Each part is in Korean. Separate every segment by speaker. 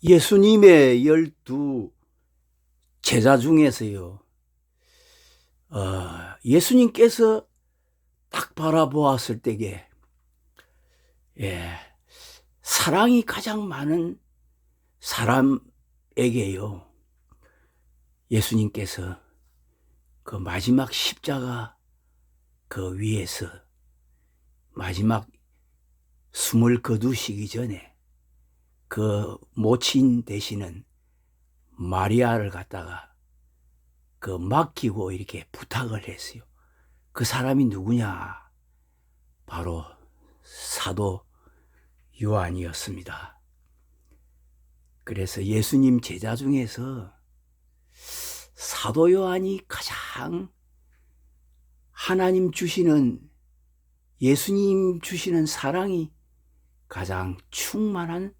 Speaker 1: 예수님의 12 제자 중에서요, 예수님께서 딱 바라보았을 때에, 사랑이 가장 많은 사람에게요, 예수님께서 그 마지막 십자가 그 위에서 마지막 숨을 거두시기 전에 그 모친 되시는 마리아를 갖다가 그 맡기고 이렇게 부탁을 했어요. 그 사람이 누구냐? 바로 사도 요한이었습니다. 그래서 예수님 제자 중에서 사도 요한이 가장 하나님 주시는, 예수님 주시는 사랑이 가장 충만한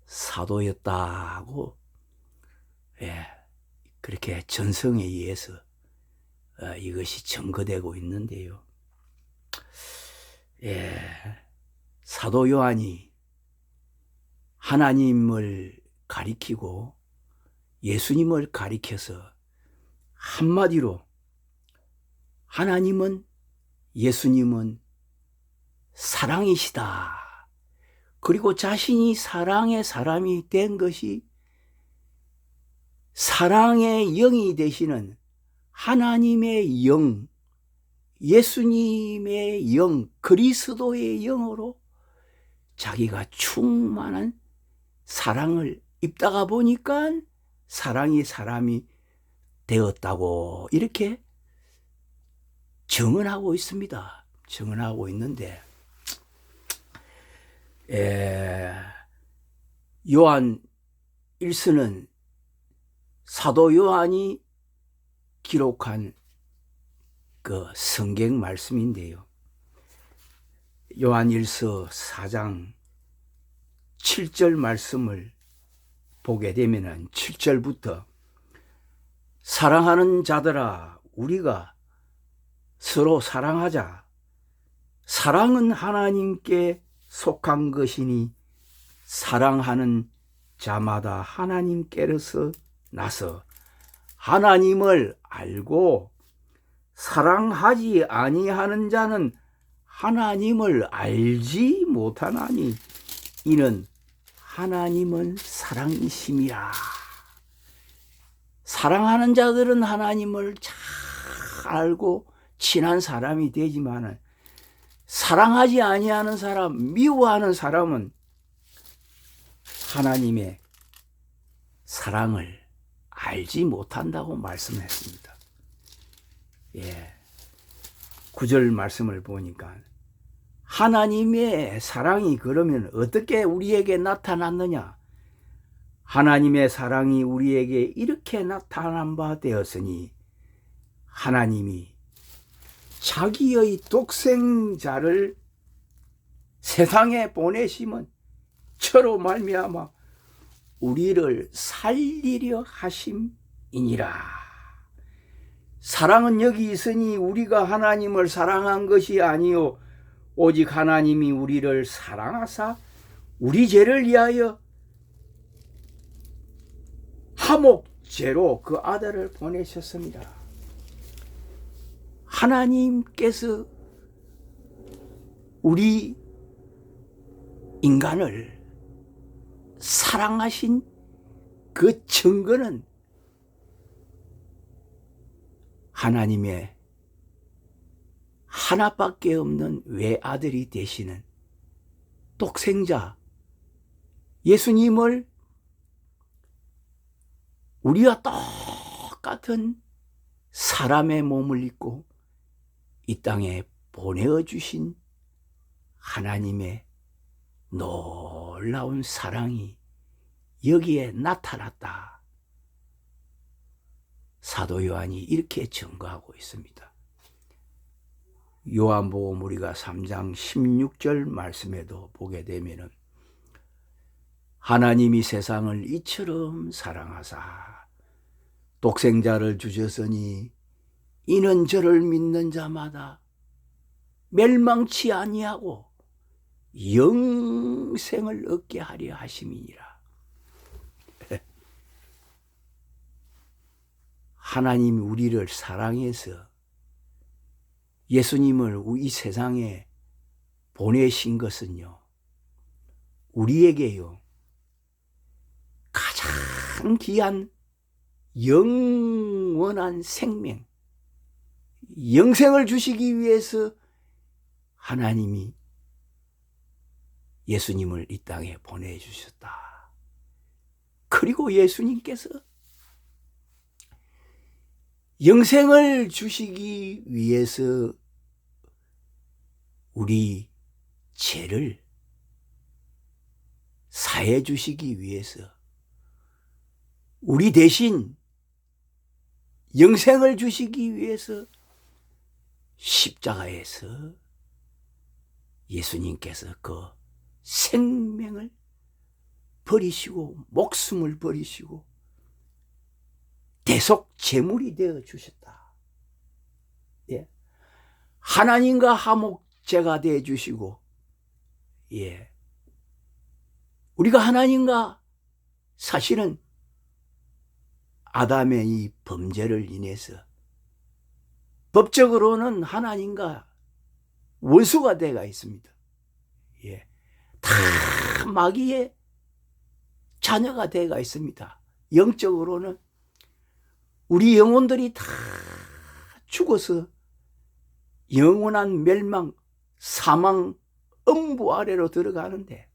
Speaker 1: 사도였다고, 그렇게 전성에 의해서 이것이 증거되고 있는데요. 사도 요한이 하나님을 가리키고 예수님을 가리켜서 한마디로 하나님은, 예수님은 사랑이시다. 그리고 자신이 사랑의 사람이 된 것이 사랑의 영이 되시는 하나님의 영, 예수님의 영, 그리스도의 영으로 자기가 충만한 사랑을 입다가 보니까 사랑이 사람이 되었다고 이렇게 증언하고 있습니다. 증언하고 있는데, 요한 1서는 사도 요한이 기록한 그 성경 말씀인데요. 요한 1서 4장 7절 말씀을 보게 되면은 7절부터 사랑하는 자들아, 우리가 서로 사랑하자. 사랑은 하나님께 속한 것이니 사랑하는 자마다 하나님께로서 나서 하나님을 알고 사랑하지 아니하는 자는 하나님을 알지 못하나니 이는 하나님은 사랑이심이라. 사랑하는 자들은 하나님을 잘 알고 친한 사람이 되지만 사랑하지 아니하는 사람, 미워하는 사람은 하나님의 사랑을 알지 못한다고 말씀했습니다. 9절 말씀을 보니까 하나님의 사랑이 그러면 어떻게 우리에게 나타났느냐? 하나님의 사랑이 우리에게 이렇게 나타난 바 되었으니 하나님이 자기의 독생자를 세상에 보내심은 저로 말미암아 우리를 살리려 하심이니라. 사랑은 여기 있으니 우리가 하나님을 사랑한 것이 아니요 오직 하나님이 우리를 사랑하사 우리 죄를 위하여 화목제로 그 아들을 보내셨습니다. 하나님께서 우리 인간을 사랑하신 그 증거는 하나님의 하나밖에 없는 외아들이 되시는 독생자 예수님을 우리와 똑같은 사람의 몸을 입고 이 땅에 보내어 주신 하나님의 놀라운 사랑이 여기에 나타났다. 사도 요한이 이렇게 증거하고 있습니다. 요한복음 우리가 3장 16절 말씀에도 보게 되면은 하나님이 세상을 이처럼 사랑하사 독생자를 주셨으니 이는 저를 믿는 자마다 멸망치 아니하고 영생을 얻게 하려 하심이니라. 하나님이 우리를 사랑해서 예수님을 이 세상에 보내신 것은요, 우리에게요, 가장 귀한 영원한 생명, 영생을 주시기 위해서 하나님이 예수님을 이 땅에 보내주셨다. 그리고 예수님께서 영생을 주시기 위해서 우리 죄를 사해 주시기 위해서 우리 대신 영생을 주시기 위해서 십자가에서 예수님께서 그 생명을 버리시고 목숨을 버리시고 대속 제물이 되어 주셨다. 예. 하나님과 화목제가 되어 주시고, 예. 우리가 하나님과 사실은 아담의 이 범죄를 인해서 법적으로는 하나님과 원수가 되어 있습니다. 예. 다 마귀의 자녀가 되어 있습니다. 영적으로는 우리 영혼들이 다 죽어서 영원한 멸망, 사망, 음부 아래로 들어가는데,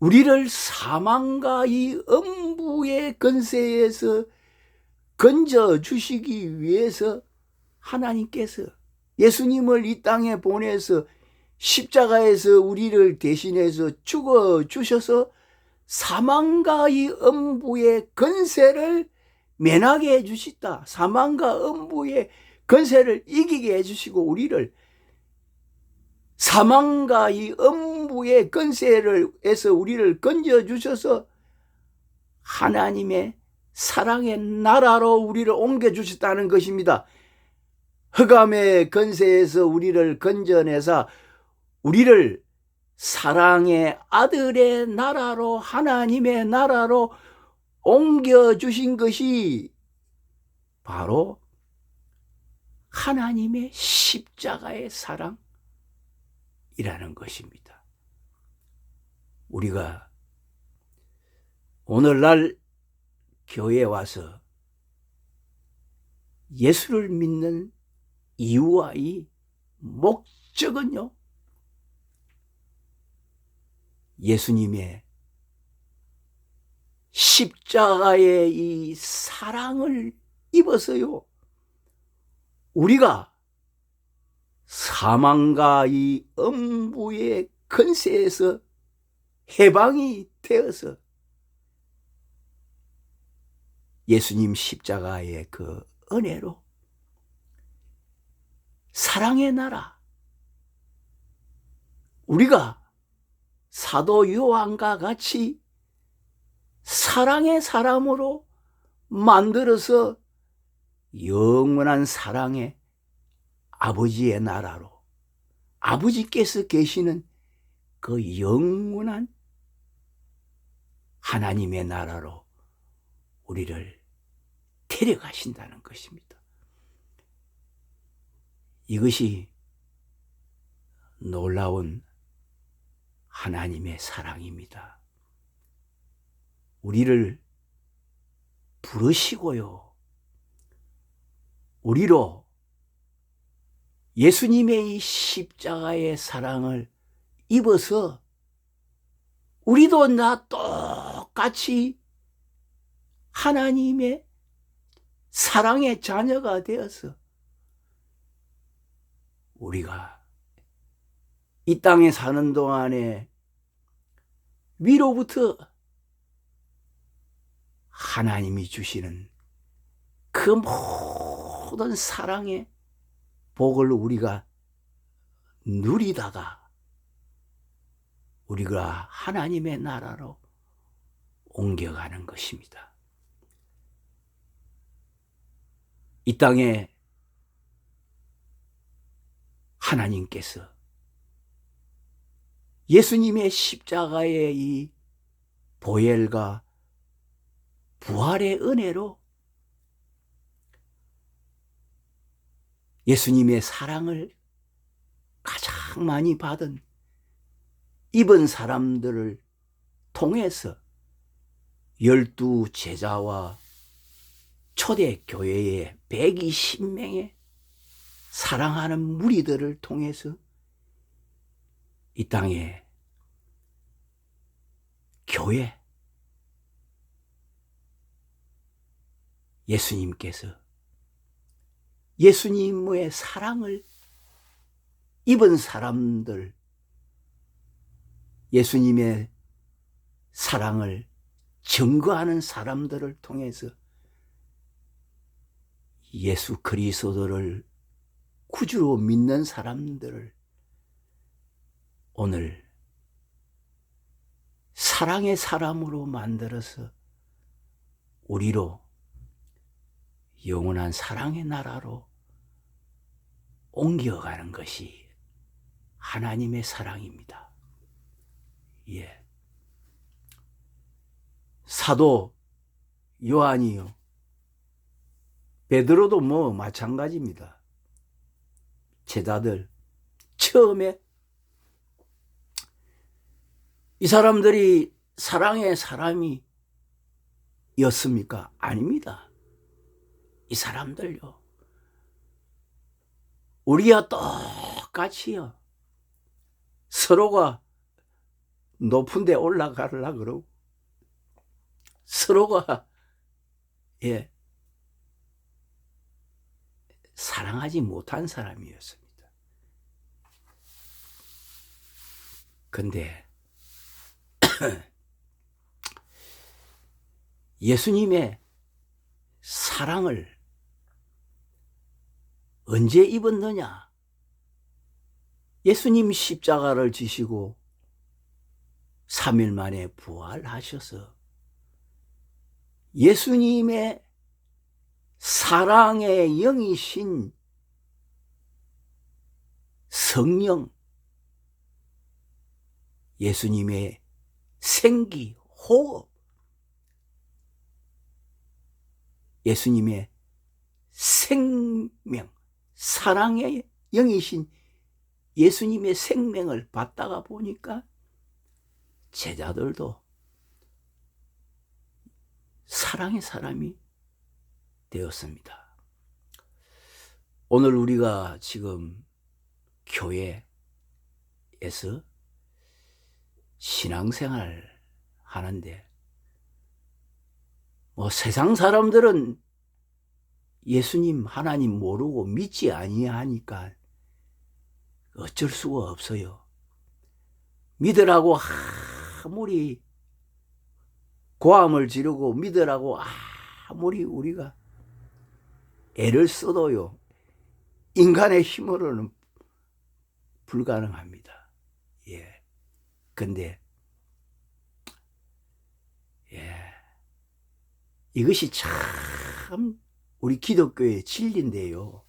Speaker 1: 우리를 사망과 이 음부의 권세에서 건져주시기 위해서 하나님께서 예수님을 이 땅에 보내서 십자가에서 우리를 대신해서 죽어주셔서 사망과 이 음부의 권세를 면하게 해주시다. 사망과 음부의 권세를 이기게 해주시고 우리를 사망과 이 음부의 권세에서 우리를 건져주셔서 하나님의 사랑의 나라로 우리를 옮겨주셨다는 것입니다. 흑암의 권세에서 우리를 건져내사 우리를 사랑의 아들의 나라로, 하나님의 나라로 옮겨주신 것이 바로 하나님의 십자가의 사랑이라는 것입니다. 우리가 오늘날 교회에 와서 예수를 믿는 이유와 이 목적은요, 예수님의 십자가의 이 사랑을 입어서요, 우리가 사망과 이 음부의 권세에서 해방이 되어서 예수님 십자가의 그 은혜로 사랑의 나라, 우리가 사도 요한과 같이 사랑의 사람으로 만들어서 영원한 사랑의 아버지의 나라로, 아버지께서 계시는 그 영원한 하나님의 나라로 우리를 데려가신다는 것입니다. 이것이 놀라운 하나님의 사랑입니다. 우리를 부르시고요, 우리로 예수님의 이 십자가의 사랑을 입어서 우리도 나 똑같이 하나님의 사랑의 자녀가 되어서 우리가 이 땅에 사는 동안에 위로부터 하나님이 주시는 그 모든 사랑의 복을 우리가 누리다가 우리가 하나님의 나라로 옮겨가는 것입니다. 이 땅에 하나님께서 예수님의 십자가의 이 보혈과 부활의 은혜로 예수님의 사랑을 가장 많이 입은 사람들을 통해서 12 제자와 초대교회의 120명의 사랑하는 무리들을 통해서 이 땅에 교회, 예수님께서 예수님의 사랑을 입은 사람들, 예수님의 사랑을 증거하는 사람들을 통해서 예수 그리스도를 구주로 믿는 사람들을 오늘 사랑의 사람으로 만들어서 우리로 영원한 사랑의 나라로 옮겨가는 것이 하나님의 사랑입니다. 예. 사도 요한이요, 베드로도 마찬가지입니다. 제자들 처음에 이 사람들이 사랑의 사람이었습니까? 아닙니다. 이 사람들요, 우리와 똑같이요, 서로가 높은 데 올라가려고 그러고 서로가 사랑하지 못한 사람이었습니다. 근데 예수님의 사랑을 언제 입었느냐? 예수님 십자가를 지시고 3일 만에 부활하셔서 예수님의 사랑의 영이신 성령, 예수님의 생기, 호흡, 예수님의 생명, 사랑의 영이신 예수님의 생명을 받다가 보니까 제자들도 사랑의 사람이 되었습니다. 오늘 우리가 지금 교회에서 신앙생활 하는데 세상 사람들은 예수님 하나님 모르고 믿지 아니하니까 어쩔 수가 없어요. 믿으라고 아무리 고함을 지르고 믿으라고 아무리 우리가 애를 써도요, 인간의 힘으로는 불가능합니다. 예. 근데 이것이 참 우리 기독교의 진리인데요,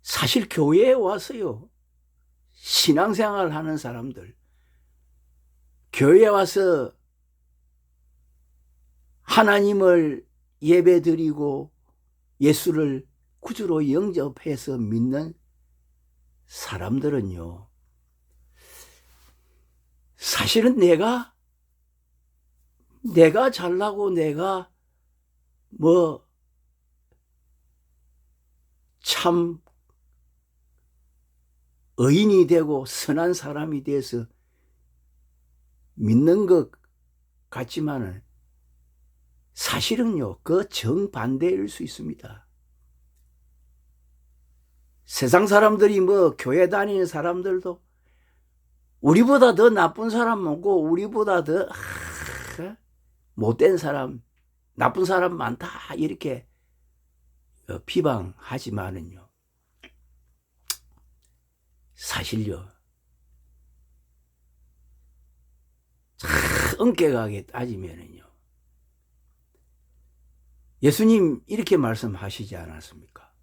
Speaker 1: 사실 교회에 와서요, 신앙생활 하는 사람들, 교회에 와서 하나님을 예배드리고 예수를 구주로 영접해서 믿는 사람들은요, 사실은 내가 잘나고 내가 참 의인이 되고 선한 사람이 돼서 믿는 것 같지만은 사실은요, 그 정반대일 수 있습니다. 세상 사람들이 교회 다니는 사람들도 우리보다 더 나쁜 사람 없고 우리보다 더 못된 사람, 나쁜 사람 많다 이렇게 비방하지만은요, 사실요, 엄격하게 따지면은요, 예수님 이렇게 말씀하시지 않았습니까?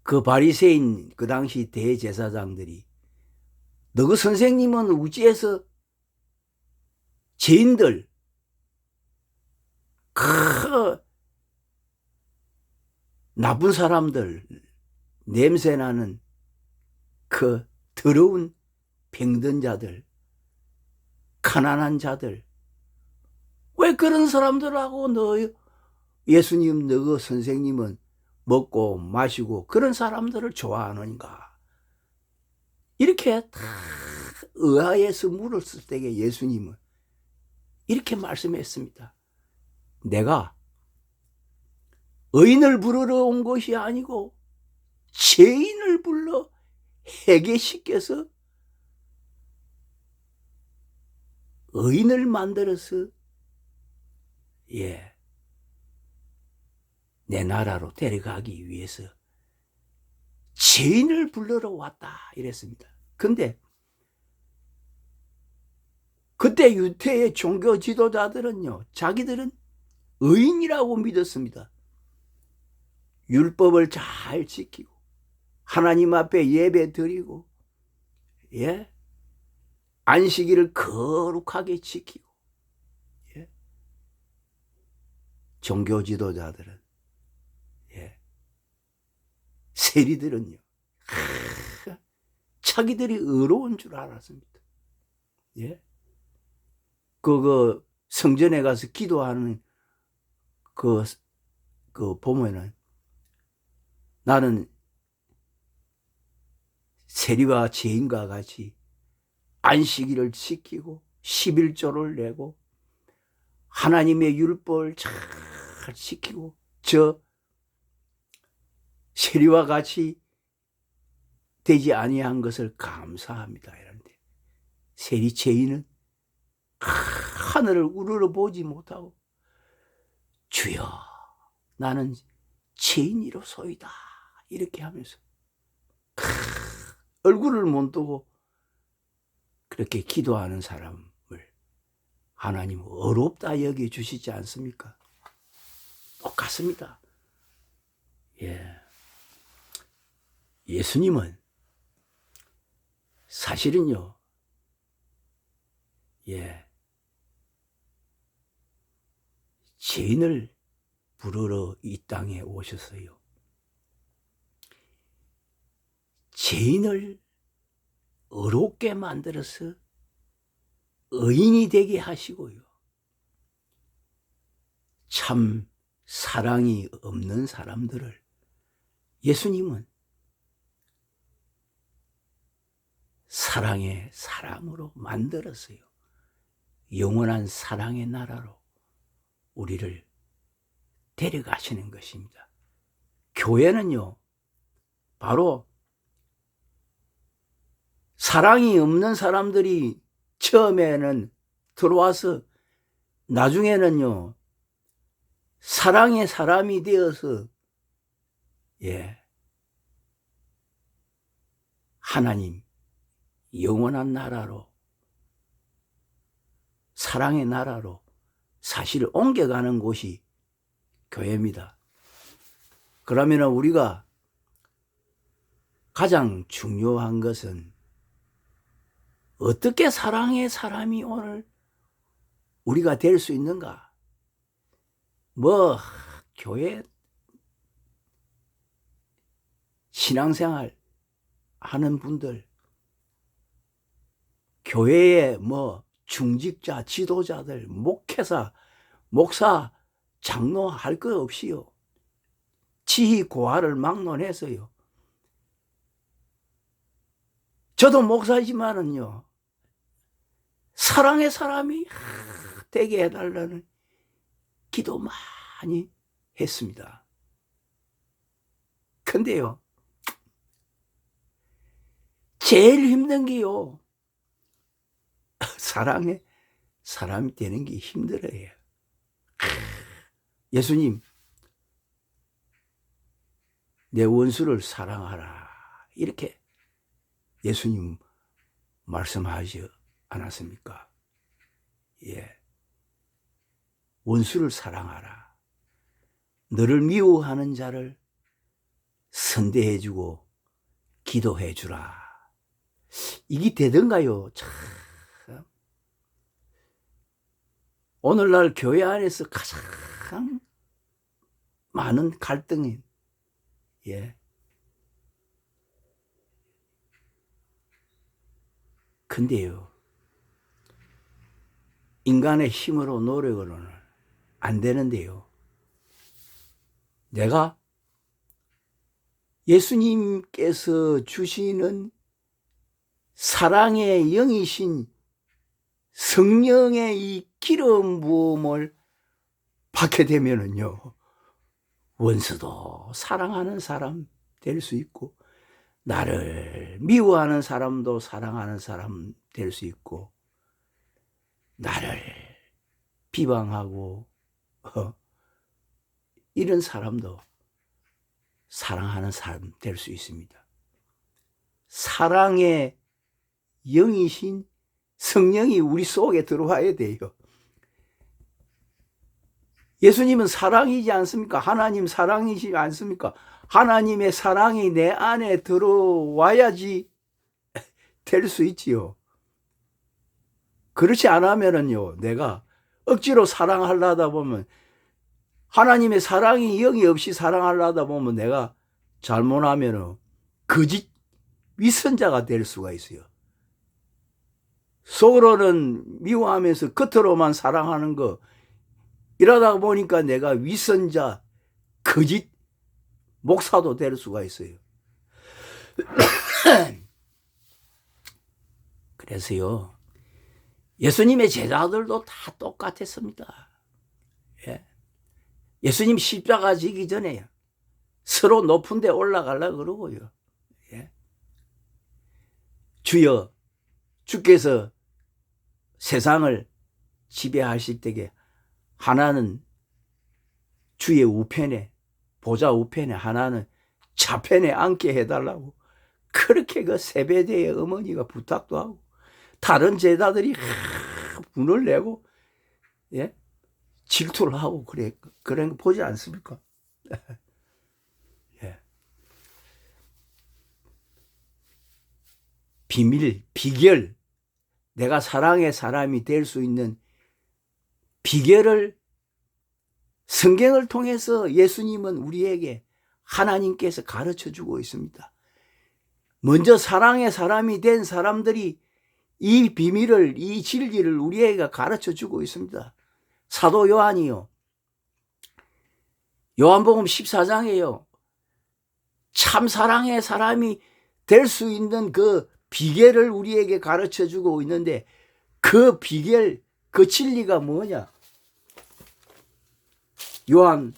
Speaker 1: 그 바리새인 그 당시 대제사장들이 너그 선생님은 우찌에서 죄인들, 나쁜 사람들, 냄새나는 그 더러운 병든 자들, 가난한 자들, 왜 그런 사람들하고 너 예수님, 너 선생님은 먹고 마시고 그런 사람들을 좋아하는가? 이렇게 다 의아해서 물었을 때에 예수님은 이렇게 말씀했습니다. 내가 의인을 부르러 온 것이 아니고 죄인을 불러 회개시켜서 의인을 만들어서 내 나라로 데려가기 위해서 죄인을 불러러 왔다 이랬습니다. 근데 그때 유태의 종교 지도자들은요, 자기들은 의인이라고 믿었습니다. 율법을 잘 지키고 하나님 앞에 예배 드리고 안식일을 거룩하게 지키고 종교 지도자들은 세리들은요 자기들이 의로운 줄 알았습니다. 그 성전에 가서 기도하는 그 보면은 나는 세리와 죄인과 같이 안식일을 지키고 11조를 내고 하나님의 율법을 잘 지키고 저 세리와 같이 되지 아니한 것을 감사합니다. 이런데 세리 죄인은 하늘을 우러러 보지 못하고 주여 나는 죄인이로소이다 이렇게 하면서 얼굴을 못 뜨고 그렇게 기도하는 사람을 하나님은 어렵다 여겨주시지 않습니까? 똑같습니다. 예수님은 사실은요 죄인을 부르러 이 땅에 오셨어요. 죄인을 의롭게 만들어서 의인이 되게 하시고요. 참 사랑이 없는 사람들을 예수님은 사랑의 사람으로 만들었어요. 영원한 사랑의 나라로 우리를 데려가시는 것입니다. 교회는요, 바로 사랑이 없는 사람들이 처음에는 들어와서 나중에는요, 사랑의 사람이 되어서 하나님 영원한 나라로 사랑의 나라로 사실을 옮겨가는 곳이 교회입니다. 그러면 우리가 가장 중요한 것은 어떻게 사랑의 사람이 오늘 우리가 될 수 있는가? 교회 신앙생활 하는 분들, 교회의 중직자, 지도자들, 목회사, 목사, 장로 할 것 없이요. 지희 고하를 막론해서요. 저도 목사지만은요. 사랑의 사람이 되게 해달라는 기도 많이 했습니다. 근데요. 제일 힘든 게요. 사랑의 사람이 되는 게 힘들어요. 예수님, 내 원수를 사랑하라. 이렇게 예수님 말씀하지 않았습니까? 원수를 사랑하라. 너를 미워하는 자를 선대해주고 기도해주라. 이게 되던가요? 참. 오늘날 교회 안에서 가장 많은 갈등이 예. 근데요, 인간의 힘으로 노력으로는 안 되는데요. 내가 예수님께서 주시는 사랑의 영이신 성령의 이 기름 부음을 받게 되면은요, 원수도 사랑하는 사람 될 수 있고, 나를 미워하는 사람도 사랑하는 사람 될 수 있고, 나를 비방하고 이런 사람도 사랑하는 사람 될 수 있습니다. 사랑의 영이신 성령이 우리 속에 들어와야 돼요. 예수님은 사랑이지 않습니까? 하나님 사랑이지 않습니까? 하나님의 사랑이 내 안에 들어와야지 될 수 있지요. 그렇지 않으면요, 내가 억지로 사랑하려다 보면, 하나님의 사랑이 영이 없이 사랑하려다 보면 내가 잘못하면 거짓 위선자가 될 수가 있어요. 속으로는 미워하면서 겉으로만 사랑하는 거, 이러다 보니까 내가 위선자, 거짓 목사도 될 수가 있어요. 그래서요, 예수님의 제자들도 다 똑같았습니다. 예. 예수님 십자가 지기 전에 서로 높은 데 올라가려고 그러고요. 예. 주여, 주께서 세상을 지배하실 때에 하나는 주의 우편에, 보좌 우편에, 하나는 좌편에 앉게 해달라고 그렇게 그 세베대의 어머니가 부탁도 하고, 다른 제자들이 분을 내고, 예? 질투를 하고 그런 거 보지 않습니까? 예. 비결, 내가 사랑의 사람이 될 수 있는 비결을 성경을 통해서 예수님은 우리에게, 하나님께서 가르쳐 주고 있습니다. 먼저 사랑의 사람이 된 사람들이 이 비밀을, 이 진리를 우리에게 가르쳐 주고 있습니다. 사도 요한이요, 요한복음 14장에요, 참 사랑의 사람이 될 수 있는 그 비결을 우리에게 가르쳐 주고 있는데, 그 비결, 그 진리가 뭐냐? 요한복음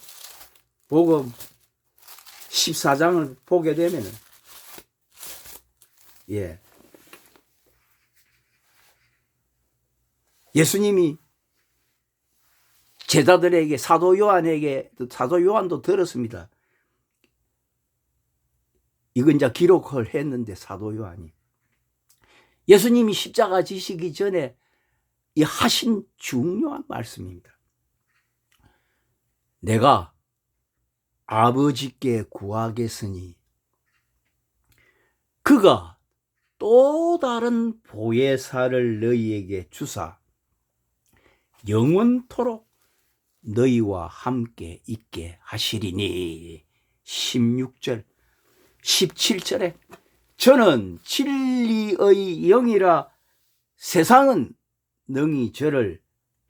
Speaker 1: 14장을 보게 되면은, 예, 예수님이 제자들에게, 사도 요한도 들었습니다. 이건 이제 기록을 했는데, 사도 요한이 예수님이 십자가 지시기 전에 이 하신 중요한 말씀입니다. 내가 아버지께 구하겠으니 그가 또 다른 보혜사를 너희에게 주사 영원토록 너희와 함께 있게 하시리니. 16절 17절에 저는 진리의 영이라 세상은 능히 저를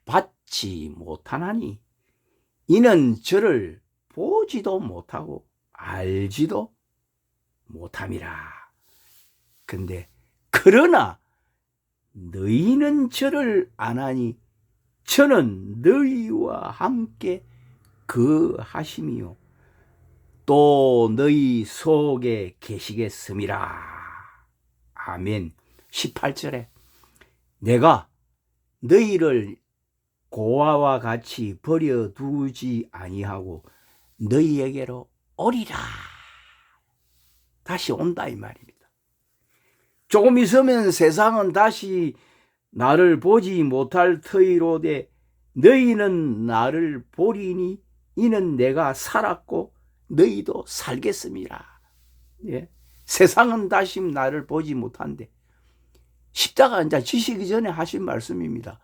Speaker 1: 받지 못하나니 이는 저를 보지도 못하고 알지도 못함이라. 근데 그러나 너희는 저를 아나니 저는 너희와 함께 거하심이요 또 너희 속에 계시겠음이라. 아멘. 18절에 내가 너희를 고아와 같이 버려두지 아니하고 너희에게로 오리라. 다시 온다 이 말입니다. 조금 있으면 세상은 다시 나를 보지 못할 터이로되 너희는 나를 보리니 이는 내가 살았고 너희도 살겠습니다. 예. 세상은 다시 나를 보지 못한대. 십자가 이제 지시기 전에 하신 말씀입니다.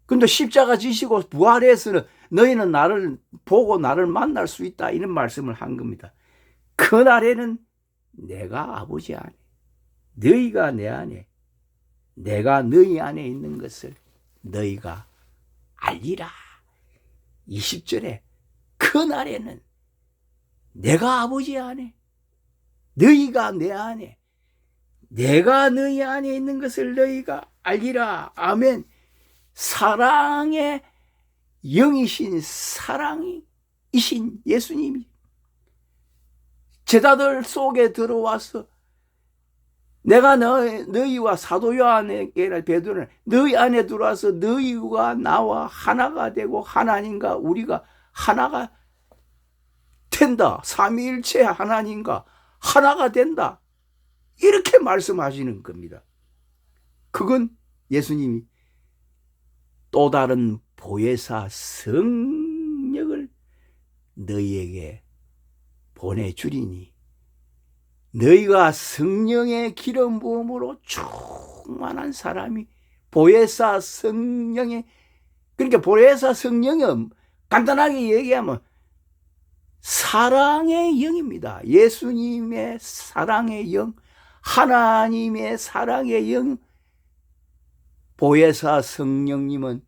Speaker 1: 근데 십자가 지시고 부활해서는 너희는 나를 보고 나를 만날 수 있다, 이런 말씀을 한 겁니다. 그날에는 내가 아버지 안에, 너희가 내 안에, 내가 너희 안에 있는 것을 너희가 알리라. 20절에 그날에는 내가 아버지 안에, 너희가 내 안에, 내가 너희 안에 있는 것을 너희가 알리라. 아멘. 사랑의 영이신 사랑이신 예수님이 제자들 속에 들어와서 내가 너희와 사도 요한에게 베드로는 너희 안에 들어와서 너희와 나와 하나가 되고 하나님과 우리가 하나가 된다. 삼위일체 하나님과 하나가 된다. 이렇게 말씀하시는 겁니다. 그건 예수님이 또 다른 보혜사 성령을 너희에게 보내주리니 너희가 성령의 기름 부음으로 충만한 사람이 보혜사 성령의, 그러니까 보혜사 성령은 간단하게 얘기하면 사랑의 영입니다. 예수님의 사랑의 영, 하나님의 사랑의 영. 보혜사 성령님은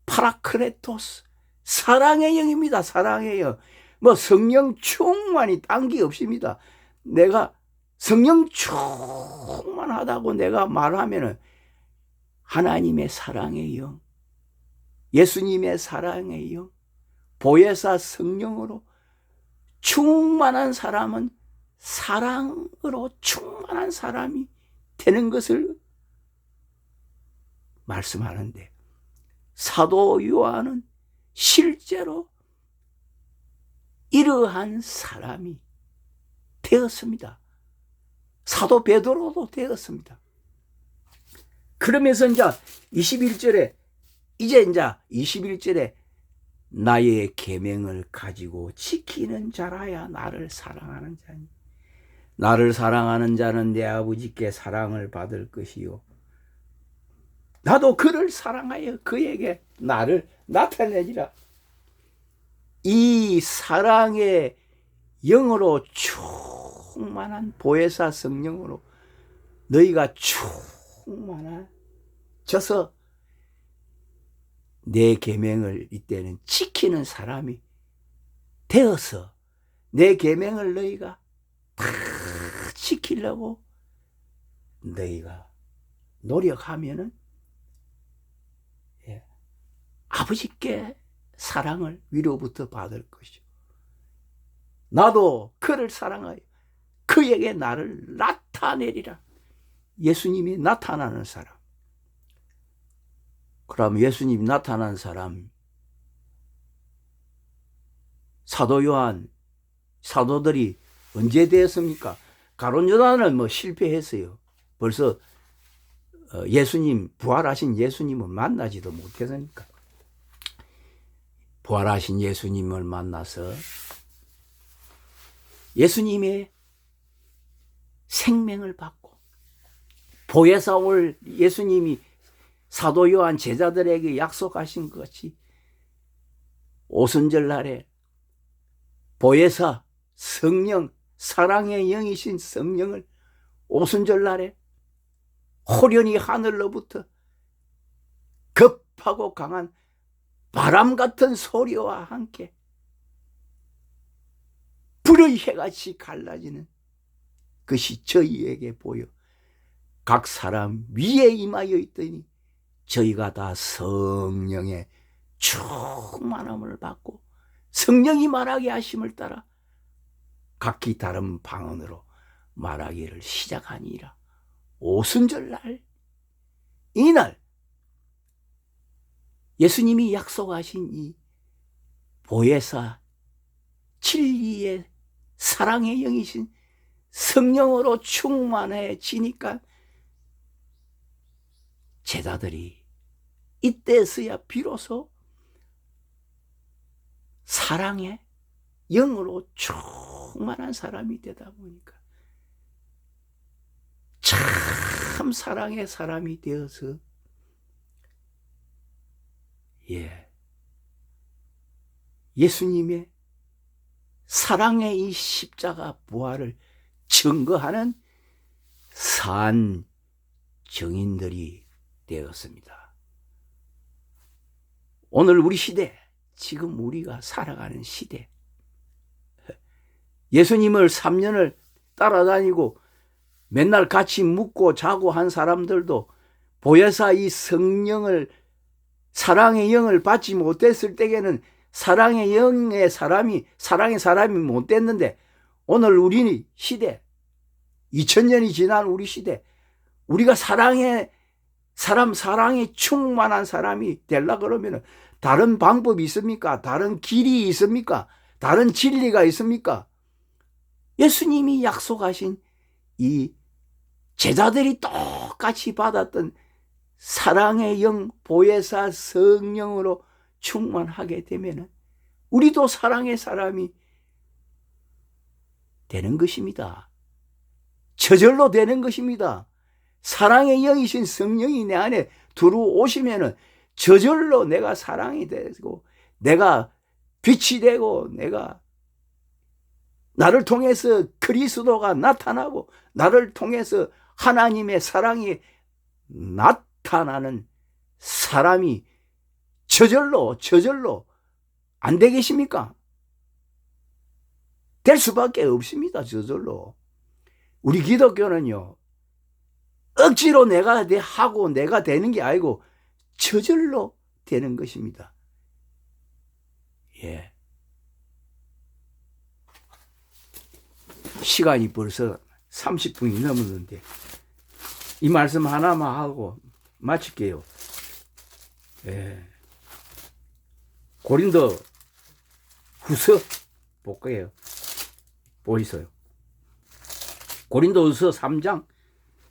Speaker 1: 파라크레토스, 사랑의 영입니다. 사랑의 영. 뭐 성령 충만이 딴 게 없습니다. 내가 성령 충만하다고 내가 말하면은 하나님의 사랑의 영, 예수님의 사랑의 영, 보혜사 성령으로 충만한 사람은 사랑으로 충만한 사람이 되는 것을 말씀하는데, 사도 요한은 실제로 이러한 사람이 되었습니다. 사도 베드로도 되었습니다. 그러면서 이제 21절에 나의 계명을 가지고 지키는 자라야 나를 사랑하는 자니 나를 사랑하는 자는 내 아버지께 사랑을 받을 것이요 나도 그를 사랑하여 그에게 나를 나타내리라. 이 사랑의 영으로 충만한 보혜사 성령으로 너희가 충만해져서 내 계명을 이때는 지키는 사람이 되어서 내 계명을 너희가 다 지키려고 너희가 노력하면은 아버지께 사랑을 위로부터 받을 것이요 나도 그를 사랑하여 그에게 나를 나타내리라. 예수님이 나타나는 사람. 그럼 예수님이 나타난 사람, 사도 요한, 사도들이 언제 되었습니까? 가룟 요단은 뭐 실패했어요. 벌써 예수님, 부활하신 예수님을 만나지도 못했으니까. 부활하신 예수님을 만나서 예수님의 생명을 받고 보혜사 올 예수님이 사도 요한 제자들에게 약속하신 것이 오순절 날에 보혜사 성령, 사랑의 영이신 성령을 오순절 날에 호련히 하늘로부터 급하고 강한 바람 같은 소리와 함께 불의 해같이 갈라지는 것이 저희에게 보여 각 사람 위에 임하여 있더니 저희가 다 성령의 충만함을 받고 성령이 말하게 하심을 따라 각기 다른 방언으로 말하기를 시작하니라. 오순절 날, 이날 예수님이 약속하신 이 보혜사 진리의 사랑의 영이신 성령으로 충만해지니까 제자들이 이때서야 비로소 사랑의 영으로 충만한 사람이 되다 보니까 참 사랑의 사람이 되어서 예수님의 사랑의 이 십자가 부활을 증거하는 산 증인들이 되었습니다. 오늘 우리 시대, 지금 우리가 살아가는 시대, 예수님을 3년을 따라다니고 맨날 같이 묵고 자고 한 사람들도 보혜사 이 성령을, 사랑의 영을 받지 못했을 때에는 사랑의 사람이 못 됐는데, 오늘 우리 시대, 2000년이 지난 우리 시대, 우리가 사랑에 충만한 사람이 되려고 그러면 다른 방법이 있습니까? 다른 길이 있습니까? 다른 진리가 있습니까? 예수님이 약속하신 이 제자들이 똑같이 받았던 사랑의 영, 보혜사 성령으로 충만하게 되면 우리도 사랑의 사람이 되는 것입니다. 저절로 되는 것입니다. 사랑의 영이신 성령이 내 안에 들어오시면 저절로 내가 사랑이 되고, 내가 빛이 되고, 나를 통해서 그리스도가 나타나고, 나를 통해서 하나님의 사랑이 나타나는 사람이 저절로 안 되겠습니까? 될 수밖에 없습니다. 저절로. 우리 기독교는요, 억지로 내가 하고 내가 되는 게 아니고 저절로 되는 것입니다. 예. 시간이 벌써 30분이 넘었는데 이 말씀 하나만 하고 마칠게요. 예. 고린도 후서 볼까요? 보이세요? 고린도 후서 3장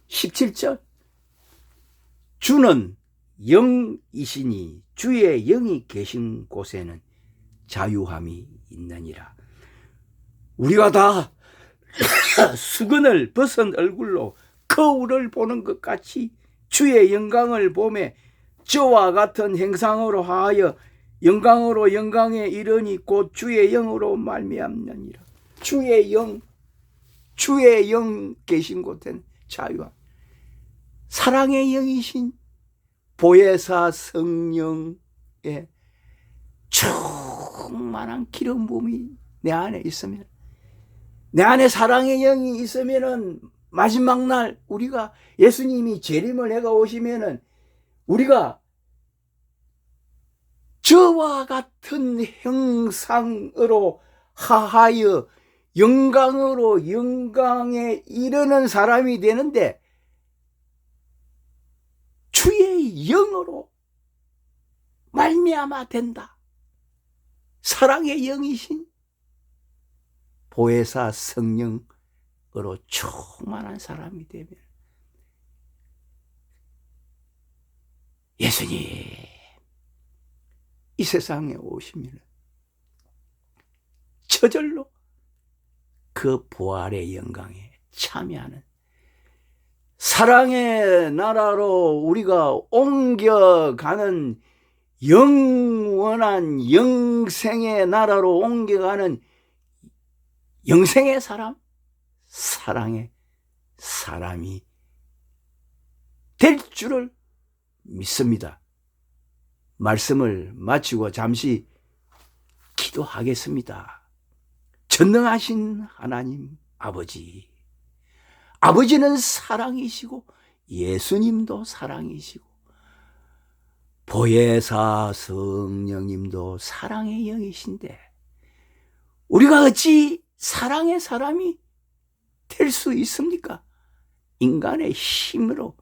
Speaker 1: 17절. 주는 영이시니 주의 영이 계신 곳에는 자유함이 있느니라. 우리가 다 수건을 벗은 얼굴로 거울을 보는 것 같이 주의 영광을 보며 저와 같은 행상으로 하여 영광으로 영광에 이르니 곧 주의 영으로 말미암느니라. 주의 영 계신 곳엔 자유함. 사랑의 영이신 보혜사 성령의 충만한 기름 부음이 내 안에 있으면, 내 안에 사랑의 영이 있으면은 마지막 날 우리가 예수님이 재림을 해가 오시면은 우리가 저와 같은 형상으로 하하여 영광으로 영광에 이르는 사람이 되는데, 주의 영으로 말미암아 된다. 사랑의 영이신 보혜사 성령으로 충만한 사람이 되면 예수님 이 세상에 오시면 저절로 그 부활의 영광에 참여하는, 사랑의 나라로 우리가 옮겨가는, 영원한 영생의 나라로 옮겨가는 영생의 사람, 사랑의 사람이 될 줄을 믿습니다. 말씀을 마치고 잠시 기도하겠습니다. 전능하신 하나님 아버지, 아버지는 사랑이시고 예수님도 사랑이시고 보혜사 성령님도 사랑의 영이신데 우리가 어찌 사랑의 사람이 될 수 있습니까? 인간의 힘으로,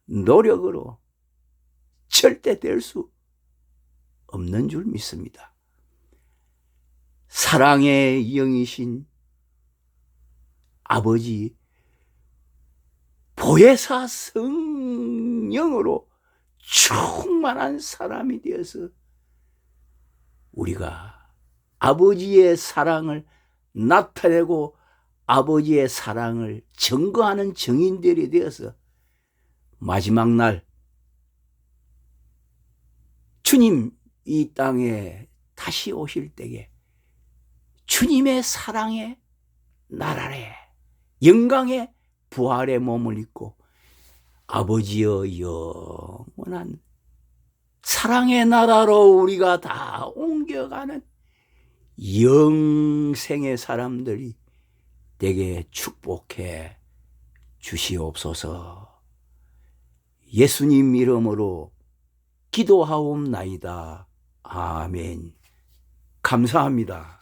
Speaker 1: 노력으로 절대 될 수 없는 줄 믿습니다. 사랑의 영이신 아버지 보혜사 성령으로 충만한 사람이 되어서 우리가 아버지의 사랑을 나타내고 아버지의 사랑을 증거하는 증인들이 되어서 마지막 날 주님 이 땅에 다시 오실 때에 주님의 사랑의 나라래 영광의 부활의 몸을 입고 아버지여 영원한 사랑의 나라로 우리가 다 옮겨가는 영생의 사람들이 되게 축복해 주시옵소서. 예수님 이름으로 기도하옵나이다. 아멘. 감사합니다.